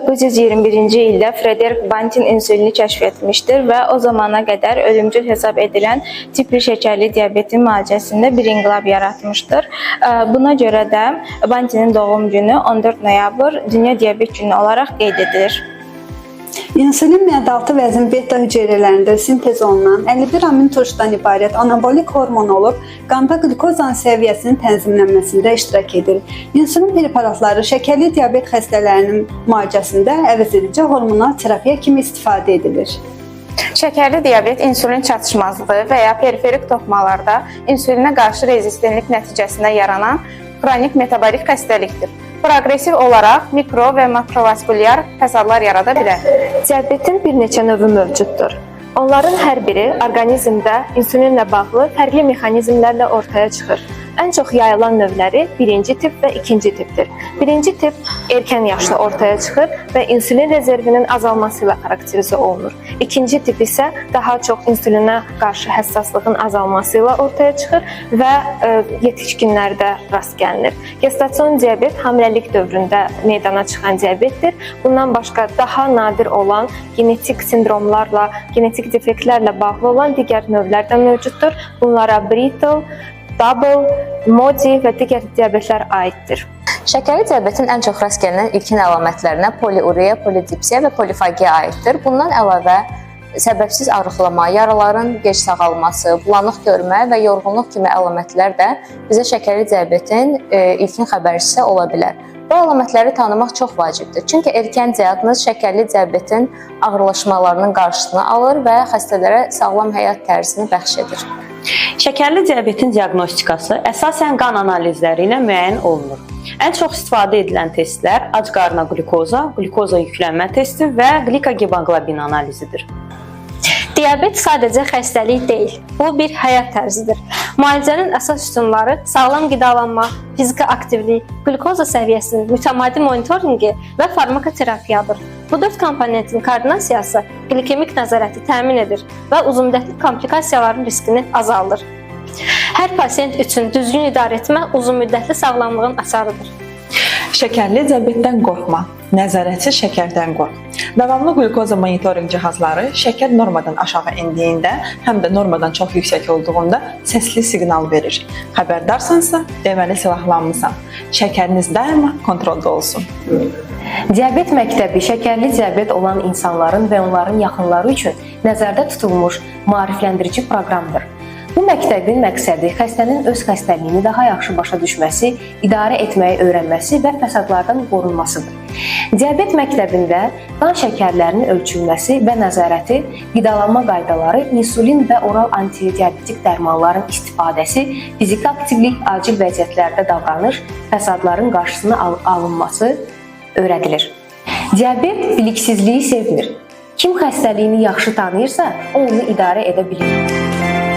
1921-ci ildə Frederick Banting insülini kəşf etmişdir və o zamana qədər ölümcül hesab edilən tipli şəkərli diabetin müalicəsində bir inqilab yaratmışdır. Buna görə də Bantingin doğum günü 14 noyabr Dünya Diabet Günü olaraq qeyd edilir. İnsülin mədə-altı vəzin beta hüceyrələrində sintez olunan 51 amin turşudan ibarət anabolik hormon olub, qanda qlukozanın səviyyəsinin tənzimlənməsində iştirak edir. İnsülin preparatları şəkərli diabet xəstələrinin müalicəsində əvəzedici hormonal terapiya kimi istifadə edilir. Şəkərli diabet insülin çatışmazlığı və ya periferik toxumalarda insülinə qarşı rezistentlik nəticəsində yaranan kronik metabolik xəstəlikdir. Progresiv olaraq mikro və makrovaskulyar fəsadlar yarada bilər. Diabetin bir neçə növü mövcuddur. Onların hər biri orqanizmdə insülinlə bağlı fərqli mexanizmlərlə ortaya çıxır. Ən çox yayılan növləri birinci tip və ikinci tipdir. Birinci tip erkən yaşda ortaya çıxır və insülin rezervinin azalması ilə xarakterizə olunur. İkinci tip isə daha çox insülinə qarşı həssaslığın azalması ilə ortaya çıxır və yetişkinlərdə rast gəlinir. Gestasion diabet hamiləlik dövründə meydana çıxan diabetdir. Bundan başqa daha nadir olan genetik sindromlarla, genetik defektlərlə bağlı olan digər növlər də mövcuddur. Bunlara brittle, double, MODY və digər diabetlər aiddir. Şəkərli diabetin ən çox rast gəlinən ilkin əlamətlərinə poliuriya, polidipsiya və polifagiya aiddir. Bundan əlavə səbəbsiz arıqlama, yaraların gec sağalması, bulanıq görmə və yorğunluq kimi əlamətlər də bizə şəkərli diabetin ilkin xəbərçisi ola bilər. Bu əlamətləri tanımaq çox vacibdir. Çünki erkən diaqnoz şəkərli diabetin ağırlaşmalarının qarşısını alır və xəstələrə sağlam həyat tərzini bəxş edir. Şəkərli diabetin diaqnostikası əsasən qan analizləri ilə müəyyən olunur. Ən çox istifadə edilən testlər ac qarına qlukoza, qlukoza yüklənmə testi və glikohemoqlobin analizidir. Diabet sadəcə xəstəlik deyil, bu bir həyat tərzidir. Müalicənin əsas üsunları sağlam qidalanma, fiziki aktivlik, qlukoza səviyyəsinin mütəmadi monitorinqi və farmakoterapiyadır. Bu 4 komponentin koordinasiyası glikemik nəzarəti təmin edir və uzunmüddətli komplikasiyaların riskini azaldır. Hər pasiyent üçün düzgün idarə etmə uzunmüddətli sağlamlığın əsasıdır. Şəkərli diabetdən qorxma, nəzarətsiz şəkərdən qorx. Davamlı qlukoza monitorinq cihazları şəkər normadan aşağı endiyində, həm də normadan çox yüksək olduğunda səsli siqnal verir. Xəbərdarsansa, deməli silahlanmısan. Şəkəriniz daima kontrolda olsun. Diabet məktəbi şəkərli diabet olan insanların və onların yaxınları üçün nəzərdə tutulmuş maarifləndirici proqramdır. Bu məktəbin məqsədi xəstənin öz xəstəliyini daha yaxşı başa düşməsi, idarə etməyi öyrənməsi və fəsadlardan qorunmasıdır. Diabet məktəbində qan şəkərlərinin ölçülməsi və nəzarəti, qidalanma qaydaları, insulin və oral antidiabetik dərmanların istifadəsi, fiziki aktivlik, acil vəziyyətlərdə davranış, fəsadların qarşısının alınması öyrədilir. Diabet biliksizliyi sevmir. Kim xəstəliyini yaxşı tanıyırsa, o onu idarə edə bilir.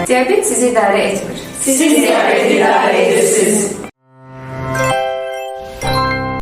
Diabet sizi idarə etmir. Siz diabeti idarə edirsiniz.